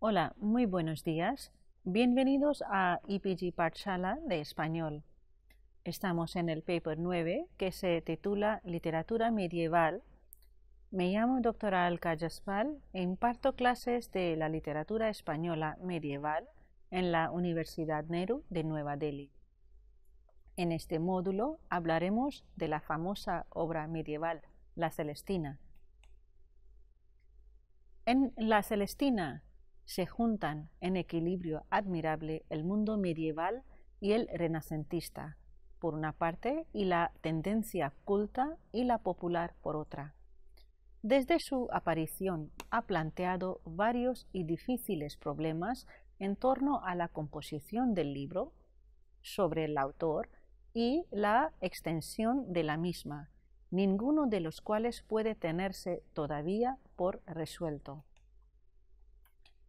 Hola, muy buenos días. Bienvenidos a EPG Pathshala de Español. Estamos en el paper 9 que se titula Literatura Medieval. Me llamo Dra. Alka Jaspal e imparto clases de la literatura española medieval en la Universidad Nehru de Nueva Delhi. En este módulo hablaremos de la famosa obra medieval, La Celestina. En La Celestina se juntan en equilibrio admirable el mundo medieval y el renacentista, por una parte, y la tendencia culta y la popular por otra. Desde su aparición ha planteado varios y difíciles problemas en torno a la composición del libro, sobre el autor y la extensión de la misma, ninguno de los cuales puede tenerse todavía por resuelto.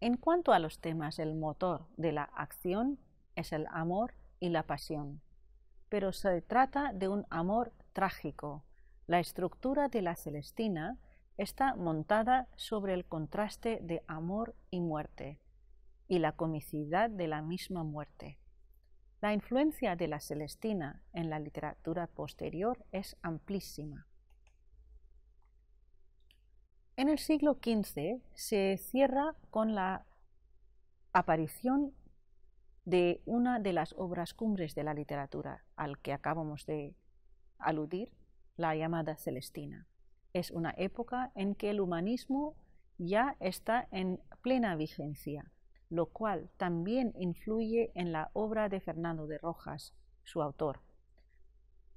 En cuanto a los temas, el motor de la acción es el amor y la pasión, pero se trata de un amor trágico. La estructura de la Celestina está montada sobre el contraste de amor y muerte, y la comicidad de la misma muerte. La influencia de la Celestina en la literatura posterior es amplísima. En el siglo XV se cierra con la aparición de una de las obras cumbres de la literatura al que acabamos de aludir, la llamada Celestina. Es una época en que el humanismo ya está en plena vigencia, lo cual también influye en la obra de Fernando de Rojas, su autor.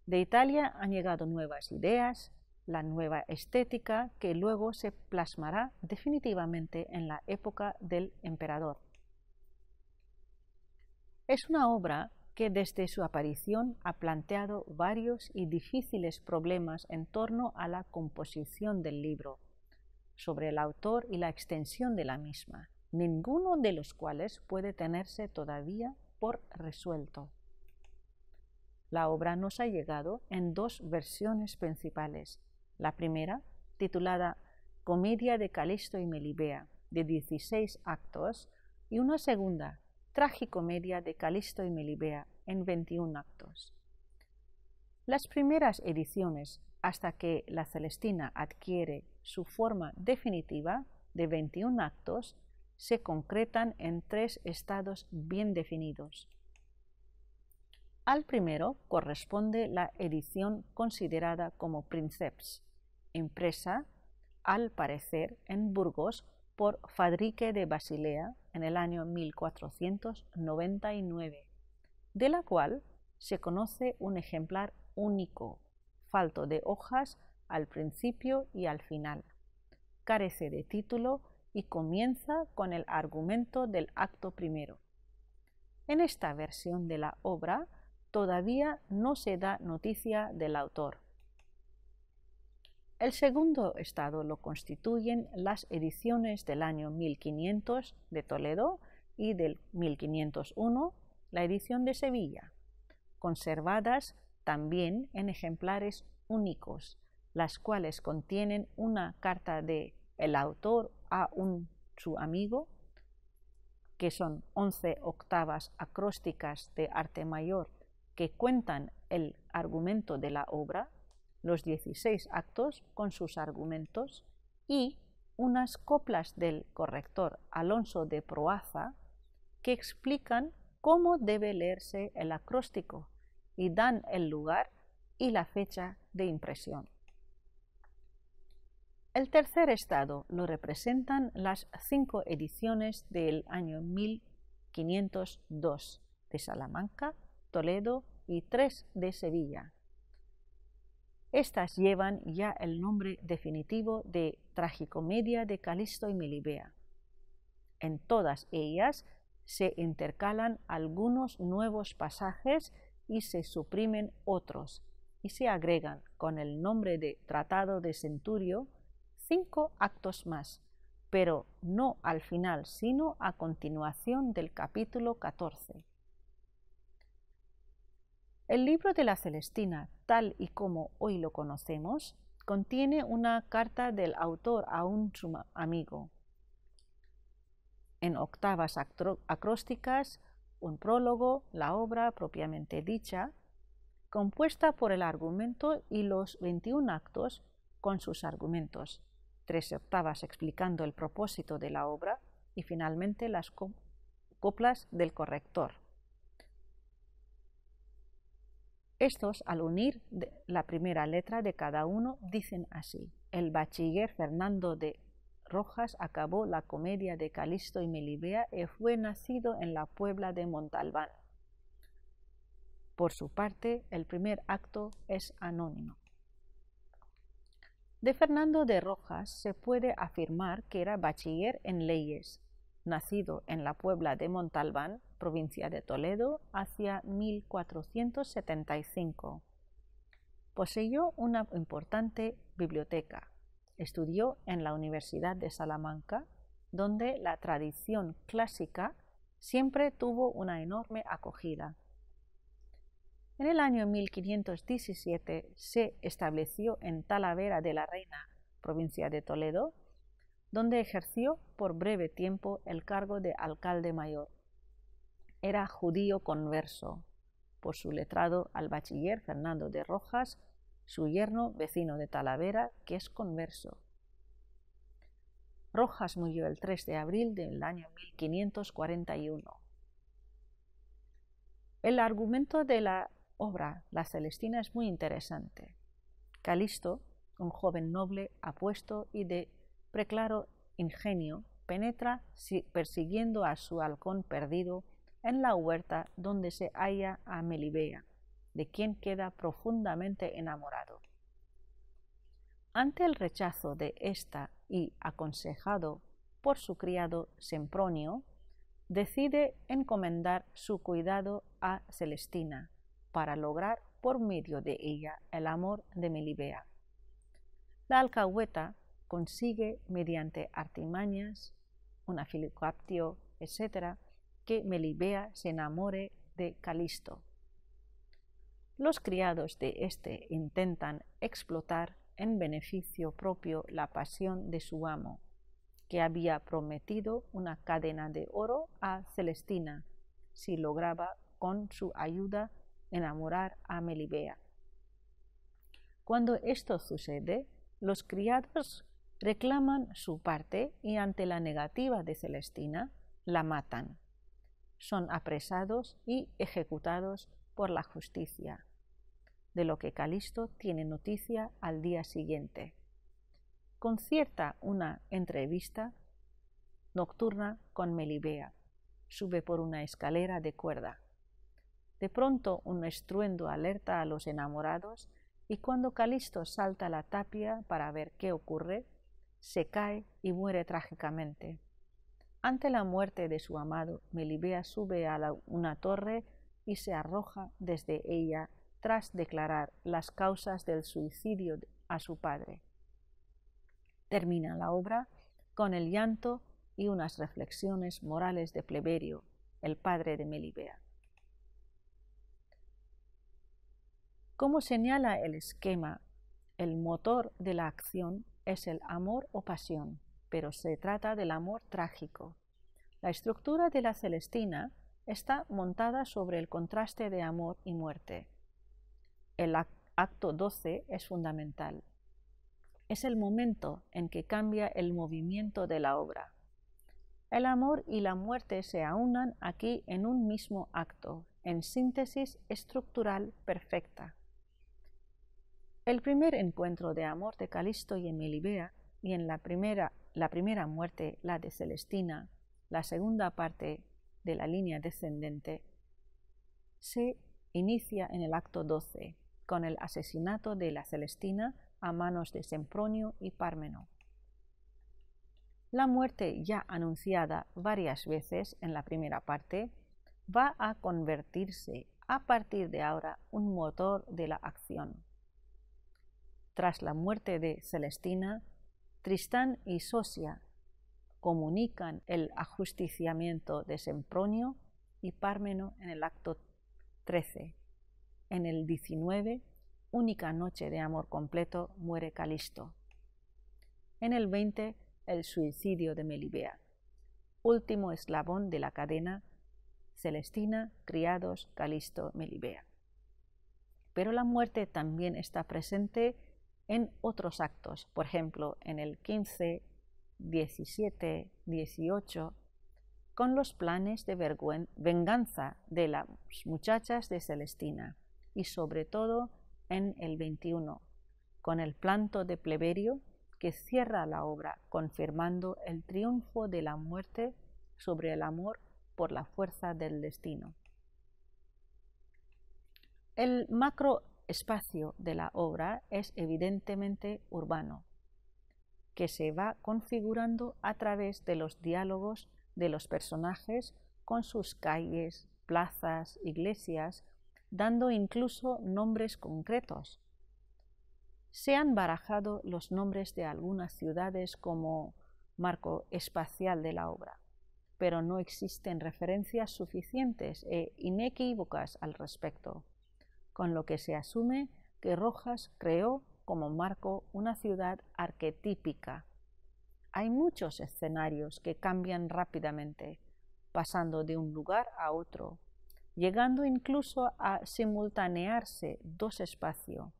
De Italia han llegado nuevas ideas, la nueva estética que luego se plasmará definitivamente en la época del emperador. Es una obra que desde su aparición ha planteado varios y difíciles problemas en torno a la composición del libro, sobre el autor y la extensión de la misma, ninguno de los cuales puede tenerse todavía por resuelto. La obra nos ha llegado en dos versiones principales. La primera, titulada Comedia de Calisto y Melibea, de 16 actos, y una segunda, Tragicomedia de Calisto y Melibea, en 21 actos. Las primeras ediciones, hasta que la Celestina adquiere su forma definitiva de 21 actos, se concretan en tres estados bien definidos. Al primero corresponde la edición considerada como princeps, impresa, al parecer, en Burgos por Fadrique de Basilea en el año 1499, de la cual se conoce un ejemplar único, falto de hojas al principio y al final. Carece de título y comienza con el argumento del acto primero. En esta versión de la obra todavía no se da noticia del autor. El segundo estado lo constituyen las ediciones del año 1500 de Toledo y del 1501, la edición de Sevilla, conservadas también en ejemplares únicos, las cuales contienen una carta de el autor a su amigo, que son 11 octavas acrósticas de arte mayor que cuentan el argumento de la obra, los 16 actos con sus argumentos, y unas coplas del corrector Alonso de Proaza que explican cómo debe leerse el acróstico y dan el lugar y la fecha de impresión. El tercer estado lo representan las 5 ediciones del año 1502 de Salamanca, Toledo y 3 de Sevilla. Estas llevan ya el nombre definitivo de Tragicomedia de Calisto y Melibea. En todas ellas se intercalan algunos nuevos pasajes y se suprimen otros, y se agregan con el nombre de Tratado de Centurio 5 actos más, pero no al final, sino a continuación del capítulo 14. El libro de la Celestina, tal y como hoy lo conocemos, contiene una carta del autor a un amigo. en octavas acrósticas, un prólogo, la obra propiamente dicha, compuesta por el argumento y los 21 actos con sus argumentos, 3 octavas explicando el propósito de la obra y finalmente las coplas del corrector. Estos, al unir la primera letra de cada uno, dicen así: el bachiller Fernando de Rojas acabó la comedia de Calisto y Melibea y fue nacido en la Puebla de Montalbán. Por su parte, el primer acto es anónimo. De Fernando de Rojas se puede afirmar que era bachiller en leyes, nacido en la Puebla de Montalbán, provincia de Toledo, hacia 1475. Poseyó una importante biblioteca. Estudió en la Universidad de Salamanca, donde la tradición clásica siempre tuvo una enorme acogida. En el año 1517 se estableció en Talavera de la Reina, provincia de Toledo, donde ejerció por breve tiempo el cargo de alcalde mayor. Era judío converso, por su letrado al bachiller Fernando de Rojas, su yerno vecino de Talavera, que es converso. Rojas murió el 3 de abril del año 1541. El argumento de la obra La Celestina es muy interesante. Calisto, un joven noble, apuesto y de preclaro ingenio, penetra persiguiendo a su halcón perdido en la huerta donde se halla a Melibea, de quien queda profundamente enamorado. Ante el rechazo de ésta y aconsejado por su criado Sempronio, decide encomendar su cuidado a Celestina para lograr por medio de ella el amor de Melibea. La alcahueta consigue mediante artimañas, una filocaptio, etc., que Melibea se enamore de Calisto. Los criados de éste intentan explotar en beneficio propio la pasión de su amo, que había prometido una cadena de oro a Celestina si lograba con su ayuda enamorar a Melibea. Cuando esto sucede, los criados reclaman su parte y ante la negativa de Celestina la matan. Son apresados y ejecutados por la justicia, de lo que Calisto tiene noticia al día siguiente. Concierta una entrevista nocturna con Melibea. Sube por una escalera de cuerda. De pronto un estruendo alerta a los enamorados y cuando Calisto salta a la tapia para ver qué ocurre, se cae y muere trágicamente. Ante la muerte de su amado, Melibea sube a una torre y se arroja desde ella tras declarar las causas del suicidio a su padre. Termina la obra con el llanto y unas reflexiones morales de Pleberio, el padre de Melibea. Como señala el esquema, el motor de la acción es el amor o pasión, pero se trata del amor trágico. La estructura de la Celestina está montada sobre el contraste de amor y muerte. El acto 12 es fundamental. Es el momento en que cambia el movimiento de la obra. El amor y la muerte se aunan aquí en un mismo acto, en síntesis estructural perfecta. El primer encuentro de amor de Calisto y Melibea, y en la primera muerte, la de Celestina, la segunda parte de la línea descendente, se inicia en el acto 12, con el asesinato de la Celestina a manos de Sempronio y Pármeno. La muerte ya anunciada varias veces en la primera parte va a convertirse a partir de ahora un motor de la acción. Tras la muerte de Celestina, Tristán y Sosia comunican el ajusticiamiento de Sempronio y Pármeno en el acto 13. En el 19, única noche de amor completo, muere Calisto. En el 20, el suicidio de Melibea. último eslabón de la cadena Celestina, criados, Calisto, Melibea. Pero la muerte también está presente en otros actos, por ejemplo, en el 15, 17, 18, con los planes de venganza de las muchachas de Celestina, y sobre todo en el 21, con el planto de Pleberio, que cierra la obra confirmando el triunfo de la muerte sobre el amor por la fuerza del destino. El macroespacio de la obra es evidentemente urbano, que se va configurando a través de los diálogos de los personajes con sus calles, plazas, iglesias, dando incluso nombres concretos. Se han barajado los nombres de algunas ciudades como marco espacial de la obra, pero no existen referencias suficientes e inequívocas al respecto, con lo que se asume que Rojas creó como marco una ciudad arquetípica. Hay muchos escenarios que cambian rápidamente, pasando de un lugar a otro, llegando incluso a simultanearse dos espacios.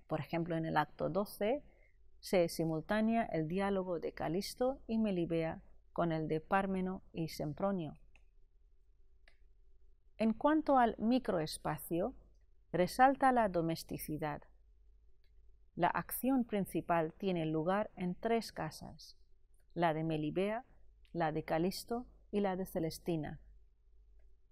Por ejemplo, en el acto 12 se simultánea el diálogo de Calisto y Melibea con el de Pármeno y Sempronio. En cuanto al microespacio, resalta la domesticidad. La acción principal tiene lugar en 3 casas, la de Melibea, la de Calisto y la de Celestina.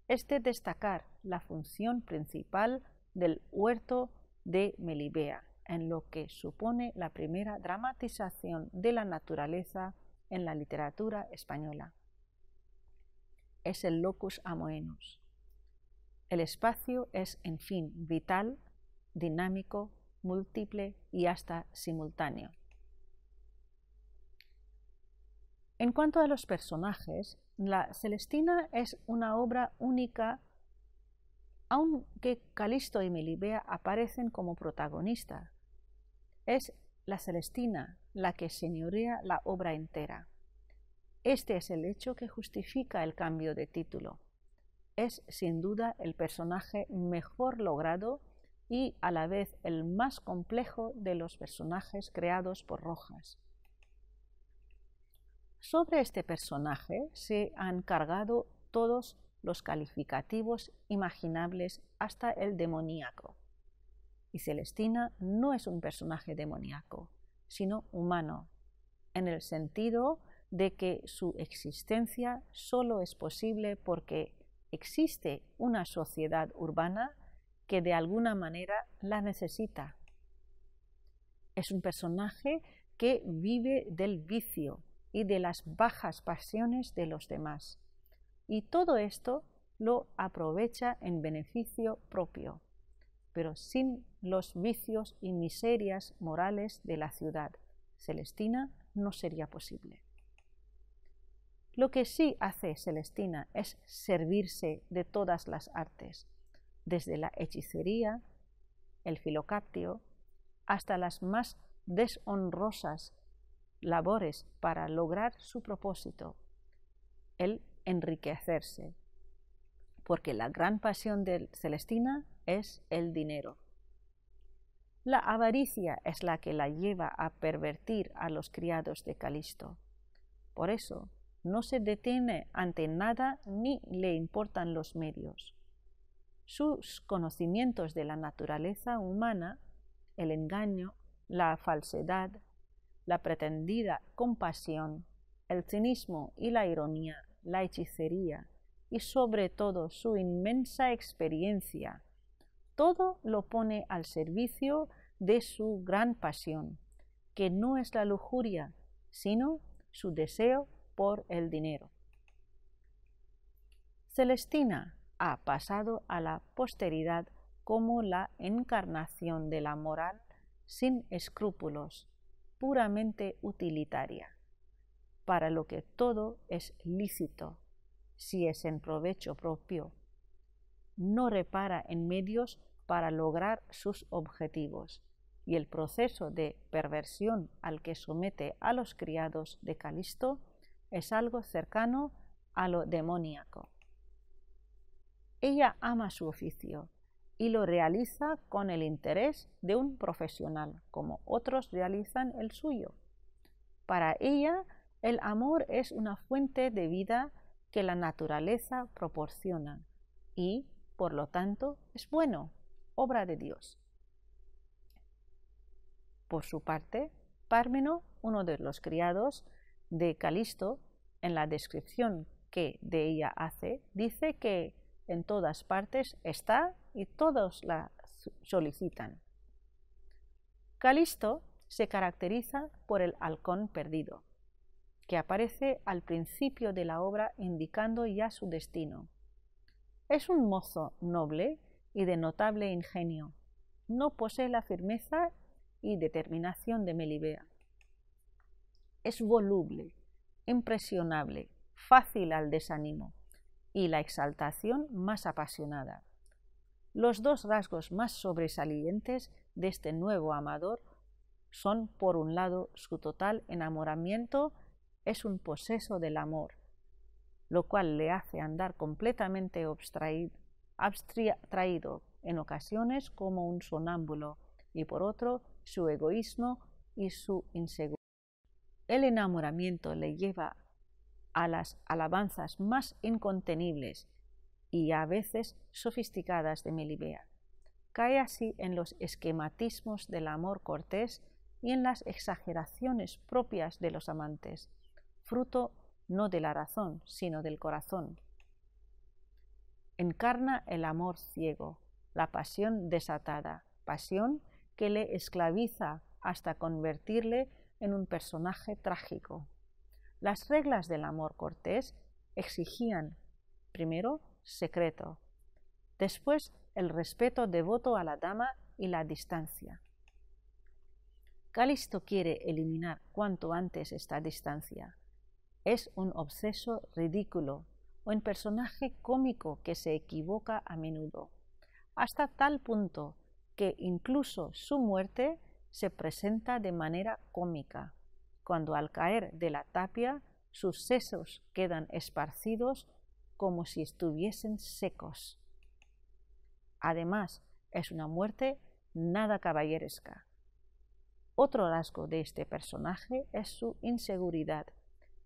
Es de destacar la función principal del huerto de Melibea, en lo que supone la primera dramatización de la naturaleza en la literatura española. Es el locus amoenus. El espacio es, en fin, vital, dinámico, múltiple y hasta simultáneo. En cuanto a los personajes, la Celestina es una obra única, aunque Calisto y Melibea aparecen como protagonistas. Es la Celestina la que señorea la obra entera. Este es el hecho que justifica el cambio de título. Es sin duda el personaje mejor logrado y a la vez el más complejo de los personajes creados por Rojas. Sobre este personaje se han cargado todos los calificativos imaginables hasta el demoníaco. Y Celestina no es un personaje demoníaco, sino humano, en el sentido de que su existencia solo es posible porque existe una sociedad urbana que de alguna manera la necesita. Es un personaje que vive del vicio y de las bajas pasiones de los demás, y todo esto lo aprovecha en beneficio propio, pero sin los vicios y miserias morales de la ciudad Celestina no sería posible. Lo que sí hace Celestina es servirse de todas las artes, desde la hechicería, el filocaptio, hasta las más deshonrosas labores para lograr su propósito, el enriquecerse, porque la gran pasión de Celestina es el dinero. La avaricia es la que la lleva a pervertir a los criados de Calisto. Por eso no se detiene ante nada ni le importan los medios. Sus conocimientos de la naturaleza humana, el engaño, la falsedad, la pretendida compasión, el cinismo y la ironía, la hechicería y sobre todo su inmensa experiencia, todo lo pone al servicio de su gran pasión, que no es la lujuria, sino su deseo por el dinero. Celestina ha pasado a la posteridad como la encarnación de la moral sin escrúpulos, puramente utilitaria, para lo que todo es lícito, si es en provecho propio. No repara en medios para lograr sus objetivos, y el proceso de perversión al que somete a los criados de Calisto es algo cercano a lo demoníaco. Ella ama su oficio y lo realiza con el interés de un profesional, como otros realizan el suyo. Para ella, el amor es una fuente de vida que la naturaleza proporciona y, por lo tanto, es bueno, obra de Dios. Por su parte, Pármeno, uno de los criados de Calisto, en la descripción que de ella hace, dice que en todas partes está y todos la solicitan. Calisto se caracteriza por el halcón perdido, que aparece al principio de la obra indicando ya su destino. Es un mozo noble y de notable ingenio. No posee la firmeza y determinación de Melibea. Es voluble, impresionable, fácil al desánimo y la exaltación más apasionada. Los dos rasgos más sobresalientes de este nuevo amador son, por un lado, su total enamoramiento es un poseso del amor, lo cual le hace andar completamente abstraído en ocasiones como un sonámbulo, y por otro, su egoísmo y su inseguridad. El enamoramiento le lleva a las alabanzas más incontenibles y a veces sofisticadas de Melibea. Cae así en los esquematismos del amor cortés y en las exageraciones propias de los amantes, fruto no de la razón, sino del corazón. Encarna el amor ciego, la pasión desatada, pasión que le esclaviza hasta convertirle en un personaje trágico. Las reglas del amor cortés exigían, primero, secreto, después el respeto devoto a la dama y la distancia. Calisto quiere eliminar cuanto antes esta distancia. Es un obseso ridículo, un personaje cómico que se equivoca a menudo, hasta tal punto que incluso su muerte se presenta de manera cómica, cuando al caer de la tapia sus sesos quedan esparcidos como si estuviesen secos. Además, es una muerte nada caballeresca. Otro rasgo de este personaje es su inseguridad.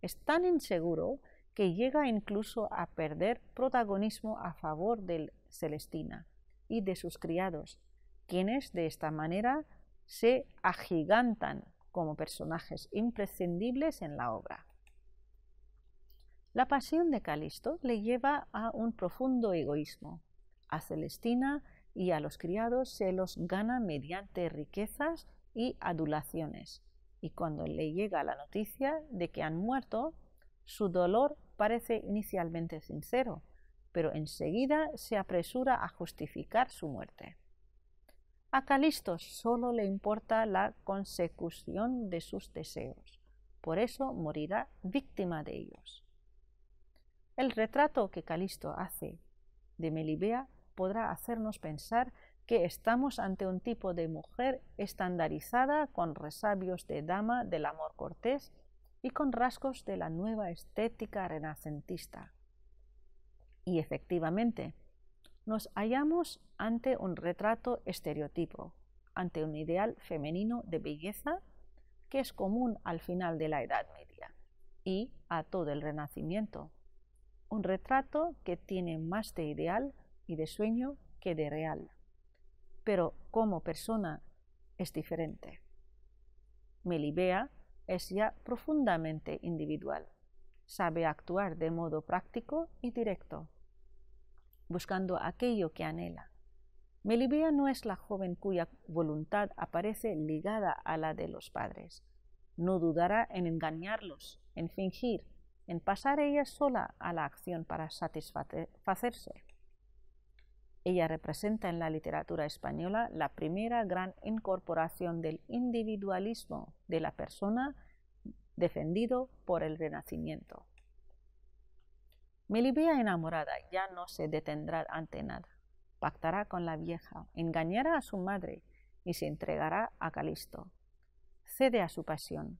Es tan inseguro que llega incluso a perder protagonismo a favor de Celestina y de sus criados, quienes de esta manera se agigantan como personajes imprescindibles en la obra. La pasión de Calisto le lleva a un profundo egoísmo. A Celestina y a los criados se los gana mediante riquezas y adulaciones, y cuando le llega la noticia de que han muerto, su dolor parece inicialmente sincero, pero enseguida se apresura a justificar su muerte. A Calisto solo le importa la consecución de sus deseos, por eso morirá víctima de ellos. El retrato que Calisto hace de Melibea podrá hacernos pensar que estamos ante un tipo de mujer estandarizada con resabios de dama del amor cortés y con rasgos de la nueva estética renacentista. Y efectivamente, nos hallamos ante un retrato estereotipo, ante un ideal femenino de belleza que es común al final de la Edad Media y a todo el Renacimiento. Un retrato que tiene más de ideal y de sueño que de real, pero como persona es diferente. Melibea es ya profundamente individual, sabe actuar de modo práctico y directo, buscando aquello que anhela. Melibea no es la joven cuya voluntad aparece ligada a la de los padres. No dudará en engañarlos, en fingir, en pasar ella sola a la acción para satisfacerse. Ella representa en la literatura española la primera gran incorporación del individualismo de la persona defendido por el Renacimiento. Melibea enamorada ya no se detendrá ante nada. Pactará con la vieja, engañará a su madre y se entregará a Calisto. Cede a su pasión.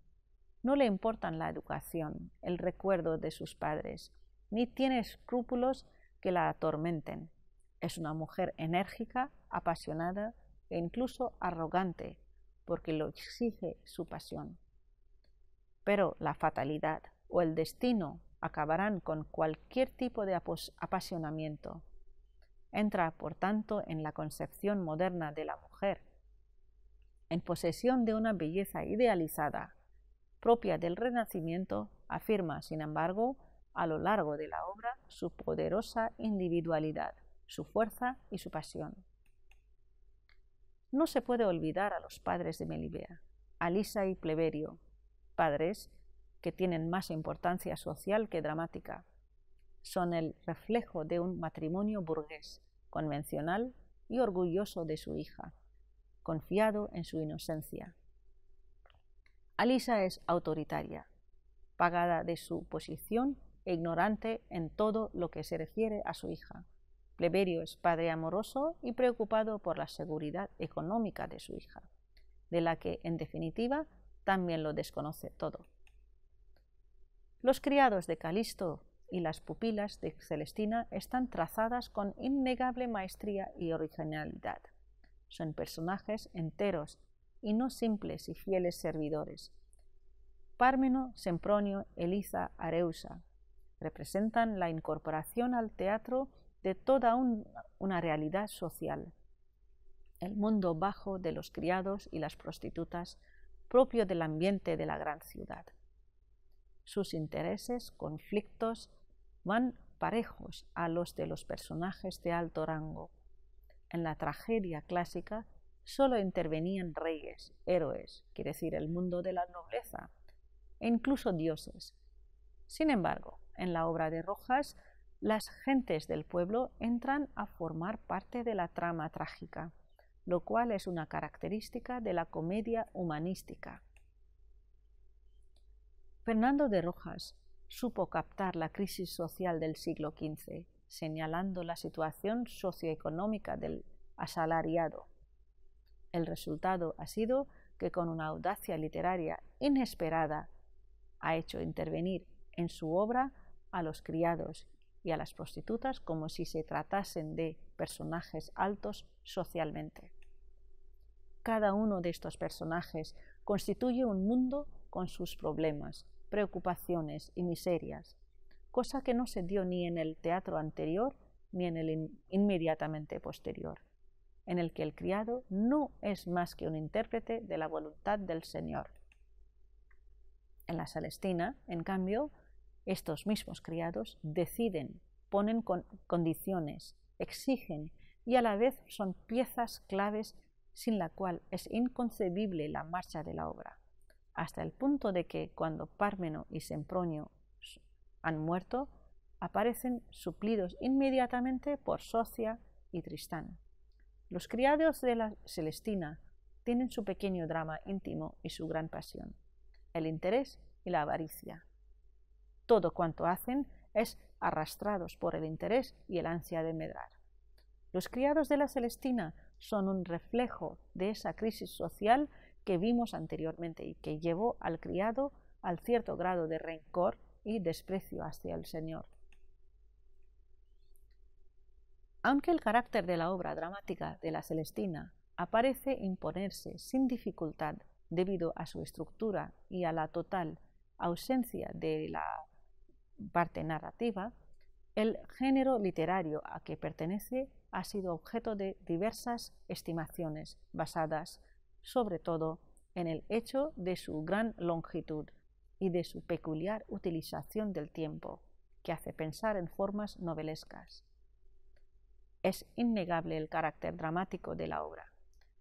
No le importan la educación, el recuerdo de sus padres, ni tiene escrúpulos que la atormenten. Es una mujer enérgica, apasionada e incluso arrogante, porque lo exige su pasión. Pero la fatalidad o el destino acabarán con cualquier tipo de apasionamiento. Entra, por tanto, en la concepción moderna de la mujer, en posesión de una belleza idealizada, propia del Renacimiento, afirma, sin embargo, a lo largo de la obra su poderosa individualidad, su fuerza y su pasión. No se puede olvidar a los padres de Melibea, a Lisa y Pleberio, padres que tienen más importancia social que dramática. Son el reflejo de un matrimonio burgués, convencional y orgulloso de su hija, confiado en su inocencia. Alisa es autoritaria, pagada de su posición e ignorante en todo lo que se refiere a su hija. Pleberio es padre amoroso y preocupado por la seguridad económica de su hija, de la que, en definitiva, también lo desconoce todo. Los criados de Calisto y las pupilas de Celestina están trazadas con innegable maestría y originalidad. Son personajes enteros y no simples y fieles servidores. Pármeno, Sempronio, Elisa, Areusa representan la incorporación al teatro de toda una realidad social, el mundo bajo de los criados y las prostitutas, propio del ambiente de la gran ciudad. Sus intereses, conflictos, van parejos a los de los personajes de alto rango. En la tragedia clásica solo intervenían reyes, héroes, quiere decir el mundo de la nobleza, e incluso dioses. Sin embargo, en la obra de Rojas, las gentes del pueblo entran a formar parte de la trama trágica, lo cual es una característica de la comedia humanística. Fernando de Rojas supo captar la crisis social del siglo XV, señalando la situación socioeconómica del asalariado. El resultado ha sido que con una audacia literaria inesperada ha hecho intervenir en su obra a los criados y a las prostitutas como si se tratasen de personajes altos socialmente. Cada uno de estos personajes constituye un mundo con sus problemas, preocupaciones y miserias, cosa que no se dio ni en el teatro anterior ni en el inmediatamente posterior, en el que el criado no es más que un intérprete de la voluntad del Señor. En la Celestina, en cambio, estos mismos criados deciden, ponen condiciones, exigen y a la vez son piezas claves sin la cual es inconcebible la marcha de la obra, hasta el punto de que cuando Pármeno y Sempronio han muerto, aparecen suplidos inmediatamente por Socia y Tristán. Los criados de la Celestina tienen su pequeño drama íntimo y su gran pasión, el interés y la avaricia. Todo cuanto hacen es arrastrados por el interés y el ansia de medrar. Los criados de la Celestina son un reflejo de esa crisis social que vimos anteriormente y que llevó al criado al cierto grado de rencor y desprecio hacia el Señor. Aunque el carácter de la obra dramática de la Celestina aparece imponerse sin dificultad debido a su estructura y a la total ausencia de la parte narrativa, el género literario a que pertenece ha sido objeto de diversas estimaciones basadas sobre todo en el hecho de su gran longitud y de su peculiar utilización del tiempo, que hace pensar en formas novelescas. Es innegable el carácter dramático de la obra,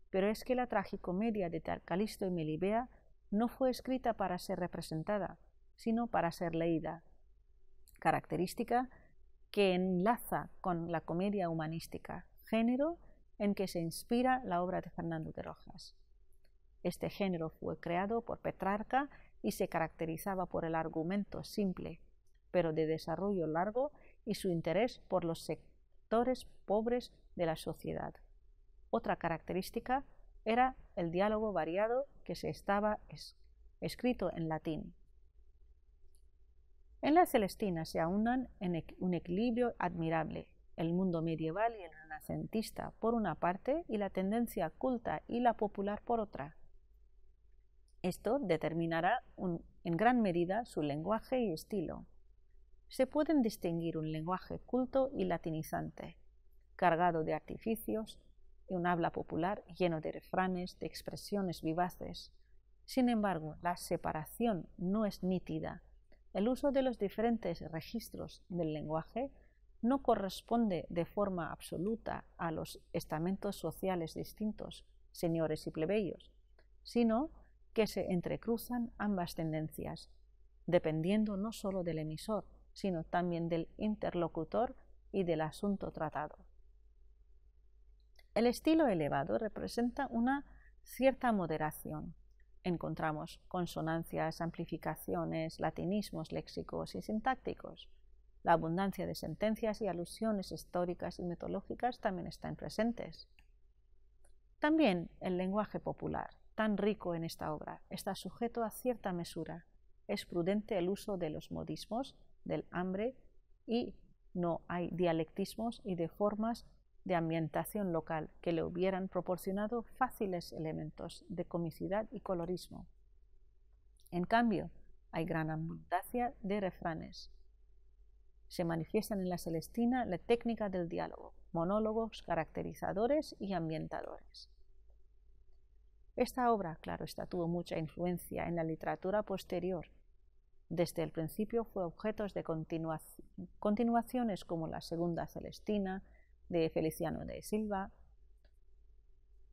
pero es que la tragicomedia de Calisto y Melibea no fue escrita para ser representada, sino para ser leída, característica que enlaza con la comedia humanística, género en que se inspira la obra de Fernando de Rojas. Este género fue creado por Petrarca y se caracterizaba por el argumento simple, pero de desarrollo largo y su interés por los sectores pobres de la sociedad. Otra característica era el diálogo variado que se estaba escrito en latín. En la Celestina se aunan en un equilibrio admirable el mundo medieval y el renacentista por una parte y la tendencia culta y la popular por otra. Esto determinará en gran medida su lenguaje y estilo. Se pueden distinguir un lenguaje culto y latinizante, cargado de artificios, y un habla popular lleno de refranes, de expresiones vivaces. Sin embargo, la separación no es nítida. El uso de los diferentes registros del lenguaje no corresponde de forma absoluta a los estamentos sociales distintos, señores y plebeyos, sino que se entrecruzan ambas tendencias, dependiendo no solo del emisor, sino también del interlocutor y del asunto tratado. El estilo elevado representa una cierta moderación. Encontramos consonancias, amplificaciones, latinismos léxicos y sintácticos. La abundancia de sentencias y alusiones históricas y mitológicas también están presentes. También el lenguaje popular, tan rico en esta obra, está sujeto a cierta mesura. Es prudente el uso de los modismos, del hambre, y no hay dialectismos y de formas de ambientación local que le hubieran proporcionado fáciles elementos de comicidad y colorismo. En cambio, hay gran abundancia de refranes. Se manifiestan en la Celestina la técnica del diálogo, monólogos, caracterizadores y ambientadores. Esta obra, claro está, tuvo mucha influencia en la literatura posterior. Desde el principio fue objeto de continuaciones como la Segunda Celestina, de Feliciano de Silva,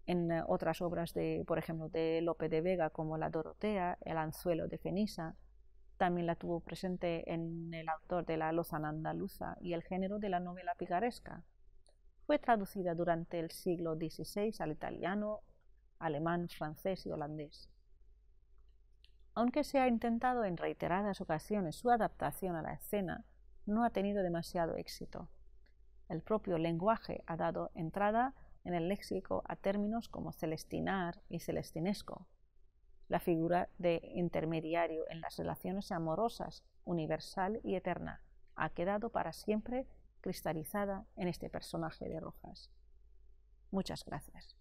en otras obras, por ejemplo, de Lope de Vega, como la Dorotea, el Anzuelo de Fenisa. También la tuvo presente en el autor de la Lozana andaluza y el género de la novela picaresca. Fue traducida durante el siglo XVI al italiano, alemán, francés y holandés. Aunque se ha intentado en reiteradas ocasiones su adaptación a la escena, no ha tenido demasiado éxito. El propio lenguaje ha dado entrada en el léxico a términos como celestinar y celestinesco. La figura de intermediario en las relaciones amorosas, universal y eterna, ha quedado para siempre cristalizada en este personaje de Rojas. Muchas gracias.